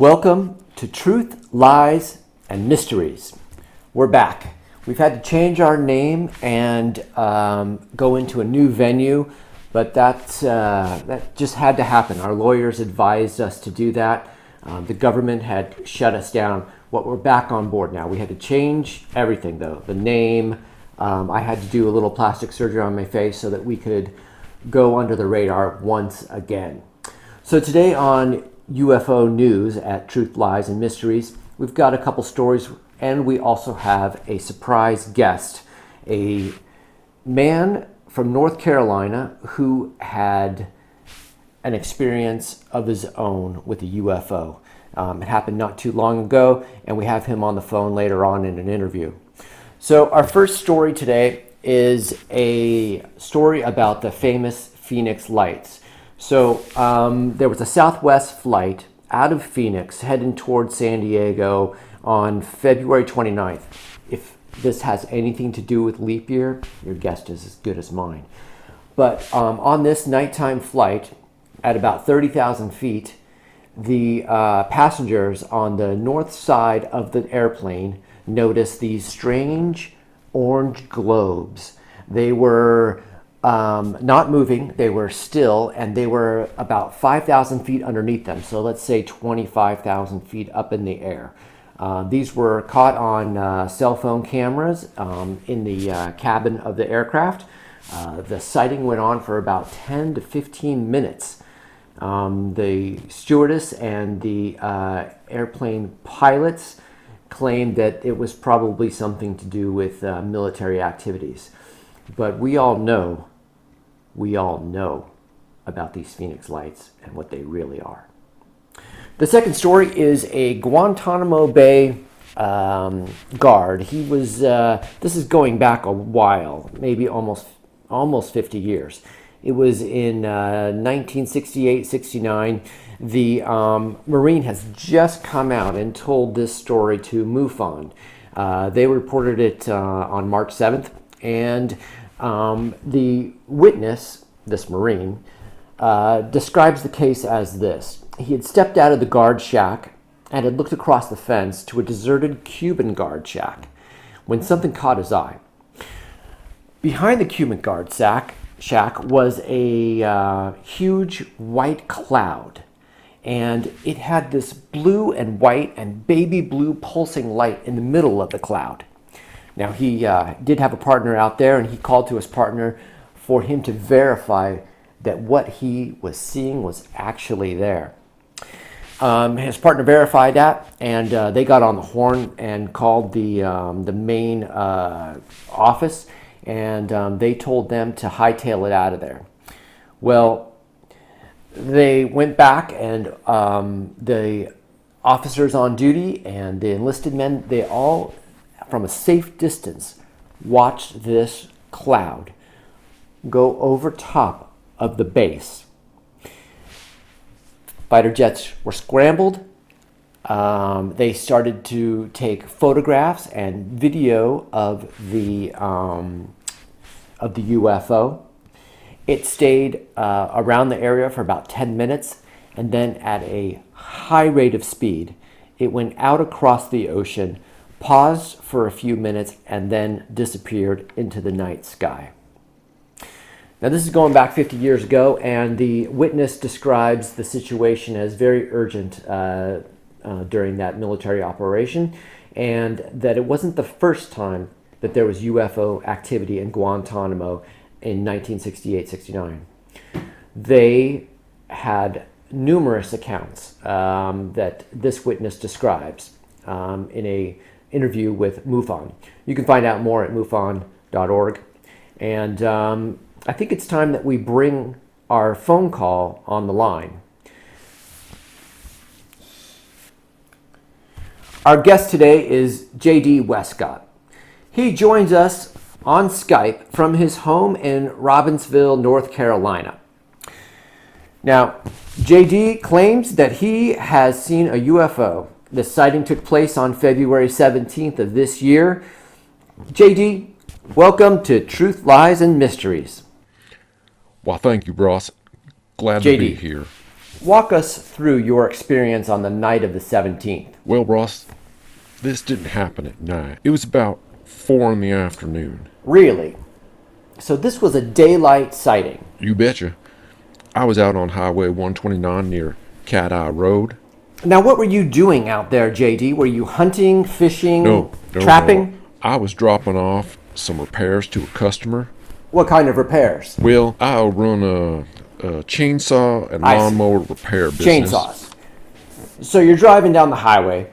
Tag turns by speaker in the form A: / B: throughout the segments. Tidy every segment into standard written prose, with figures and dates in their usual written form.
A: Welcome to Truth, Lies, and Mysteries. We're back. We've had to change our name and go into a new venue, but that just had to happen. Our lawyers advised us to do that. The government had shut us down. But we're back on board now. We had to change everything, though. The name. I had to do a little plastic surgery on my face so that we could go under the radar once again. So today on UFO News at Truth, Lies, and Mysteries, we've got a couple stories, and we also have a surprise guest, a man from North Carolina who had an experience of his own with a UFO. It happened not too long ago, and we have him on the phone later on in an interview. So our first story today is a story about the famous Phoenix Lights. So there was a Southwest flight out of Phoenix heading towards San Diego on February 29th. If this has anything to do with leap year, your guess is as good as mine. But on this nighttime flight at about 30,000 feet, the passengers on the north side of the airplane noticed these strange orange globes. They were not moving, they were still, and they were about 5,000 feet underneath them. So let's say 25,000 feet up in the air. These were caught on cell phone cameras in the cabin of the aircraft. The sighting went on for about 10 to 15 minutes. The stewardess and the airplane pilots claimed that it was probably something to do with military activities. But we all know about these Phoenix Lights and what they really are. The second story is a Guantanamo Bay guard. He was, this is going back a while, maybe almost 50 years. It was in 1968-69. The Marine has just come out and told this story to MUFON. They reported it on March 7th, and the witness, this Marine, describes the case as this. He had stepped out of the guard shack and had looked across the fence to a deserted Cuban guard shack when something caught his eye. Behind the Cuban guard shack was a huge white cloud, and it had this blue and white and baby blue pulsing light in the middle of the cloud. Now, he did have a partner out there, and he called to his partner for him to verify that what he was seeing was actually there. His partner verified that, and they got on the horn and called the main office, and they told them to hightail it out of there. Well, they went back, and the officers on duty and the enlisted men, they all, from a safe distance, watched this cloud go over top of the base. Fighter jets were scrambled. They started to take photographs and video of the UFO. It stayed around the area for about 10 minutes, and then at a high rate of speed, it went out across the ocean, paused for a few minutes, and then disappeared into the night sky. Now, this is going back 50 years ago, and the witness describes the situation as very urgent during that military operation, and that it wasn't the first time that there was UFO activity in Guantanamo in 1968-69. They had numerous accounts that this witness describes in a interview with MUFON. You can find out more at MUFON.org. And I think it's time that we bring our phone call on the line. Our guest today is J.D. Westcott. He joins us on Skype from his home in Robbinsville, North Carolina. Now, J.D. claims that he has seen a UFO. The sighting took place on February 17th of this year. J.D., welcome to Truth, Lies, and Mysteries.
B: Well, thank you, Ross. Glad
A: JD,
B: to be here.
A: Walk us through your experience on the night of the 17th.
B: Well, Ross, this didn't happen at night. It was about 4 in the afternoon.
A: Really? So this was a daylight sighting?
B: You betcha. I was out on Highway 129 near Cat Eye Road.
A: Now, what were you doing out there, JD? Were you hunting, fishing,
B: No.
A: trapping?
B: I was dropping off some repairs to a customer.
A: What kind of repairs?
B: Well, I run a chainsaw and lawnmower repair business.
A: Chainsaws. So you're driving down the highway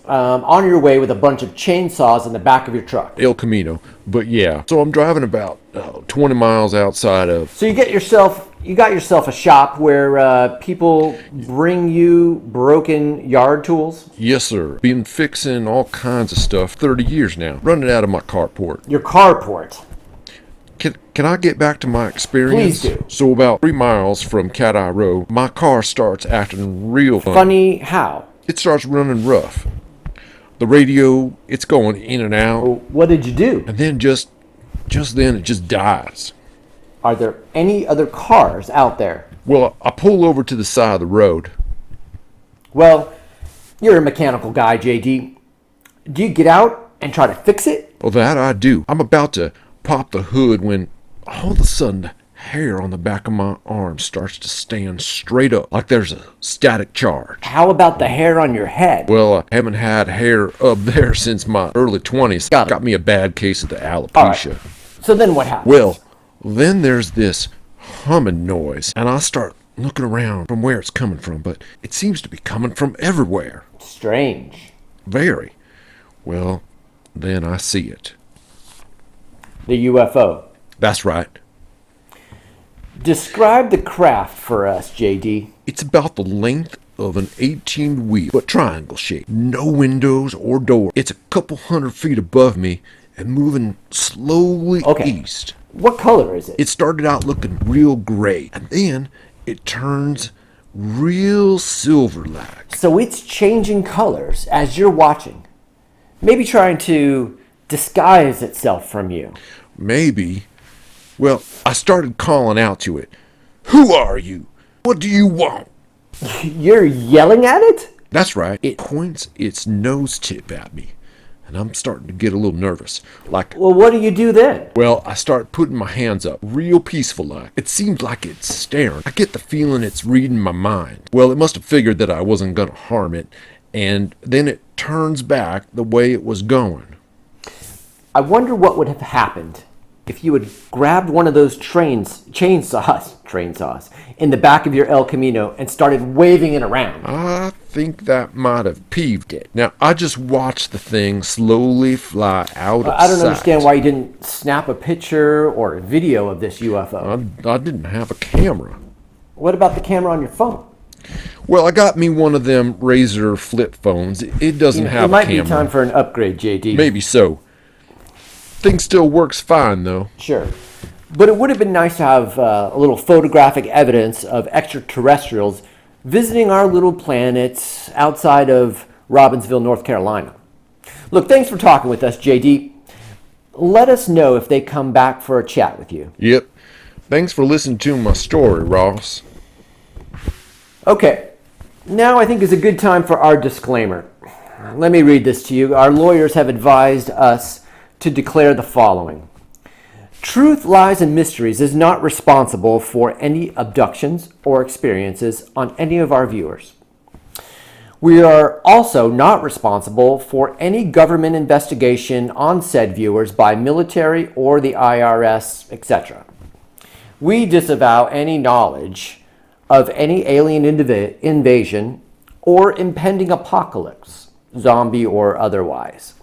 A: on your way with a bunch of chainsaws in the back of your truck.
B: El Camino. But yeah, so I'm driving about 20 miles outside of...
A: So you got yourself a shop where people bring you broken yard tools?
B: Yes, sir. Been fixing all kinds of stuff 30 years now. Running out of my carport.
A: Your carport?
B: Can I get back to my experience?
A: Please do.
B: So about 3 miles from Cat Eye Road, my car starts acting real funny.
A: Funny how?
B: It starts running rough. The radio, it's going in and out.
A: Well, what did you do?
B: And then just then it just dies.
A: Are there any other cars out there?
B: Well, I pull over to the side of the road.
A: Well, you're a mechanical guy, JD. Do you get out and try to fix it?
B: Well, that I do. I'm about to pop the hood when all of a sudden the hair on the back of my arm starts to stand straight up like there's a static charge.
A: How about the hair on your head?
B: Well, I haven't had hair up there since my early 20s. Got me a bad case of the alopecia.
A: Right. So then what happens?
B: Well, then there's this humming noise, and I start looking around from where it's coming from, but it seems to be coming from everywhere.
A: Strange.
B: Very. Well, then I see it.
A: The UFO.
B: That's right.
A: Describe the craft for us, JD.
B: It's about the length of an 18-wheel, but triangle shape. No windows or door. It's a couple 100 feet above me and moving slowly east.
A: What color is it?
B: It started out looking real gray, and then it turns real silver-like.
A: So it's changing colors as you're watching. Maybe trying to disguise itself from you.
B: Maybe. Well, I started calling out to it. Who are you? What do you want?
A: You're yelling at it?
B: That's right. It points its nose tip at me, and I'm starting to get a little nervous.
A: Well, what do you do then?
B: Well, I start putting my hands up, real peaceful like. It seems like it's staring. I get the feeling it's reading my mind. Well, it must have figured that I wasn't going to harm it, and then it turns back the way it was going.
A: I wonder what would have happened if you had grabbed one of those chainsaws in the back of your El Camino and started waving it around.
B: I think that might have peeved it. Now, I just watched the thing slowly fly out of sight.
A: I don't understand why you didn't snap a picture or a video of this UFO.
B: I didn't have a camera.
A: What about the camera on your phone?
B: Well, I got me one of them Razor flip phones. It doesn't have a camera.
A: It might be time for an upgrade, JD.
B: Maybe so. Thing still works fine, though.
A: Sure. But it would have been nice to have a little photographic evidence of extraterrestrials visiting our little planet outside of Robbinsville, North Carolina. Look, thanks for talking with us, JD. Let us know if they come back for a chat with you.
B: Yep. Thanks for listening to my story, Ross.
A: Okay. Now I think is a good time for our disclaimer. Let me read this to you. Our lawyers have advised us to declare the following. Truth, Lies, and Mysteries is not responsible for any abductions or experiences on any of our viewers. We are also not responsible for any government investigation on said viewers by military or the IRS, etc. We disavow any knowledge of any alien invasion or impending apocalypse, zombie or otherwise.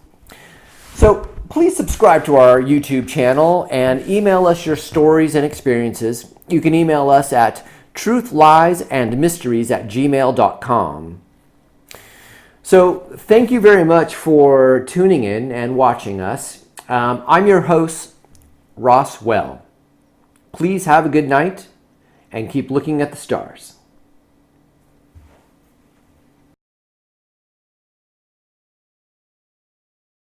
A: So please subscribe to our YouTube channel and email us your stories and experiences. You can email us at TruthLies&Mysteries@gmail.com. So thank you very much for tuning in and watching us. I'm your host, Ross Well. Please have a good night and keep looking at the stars.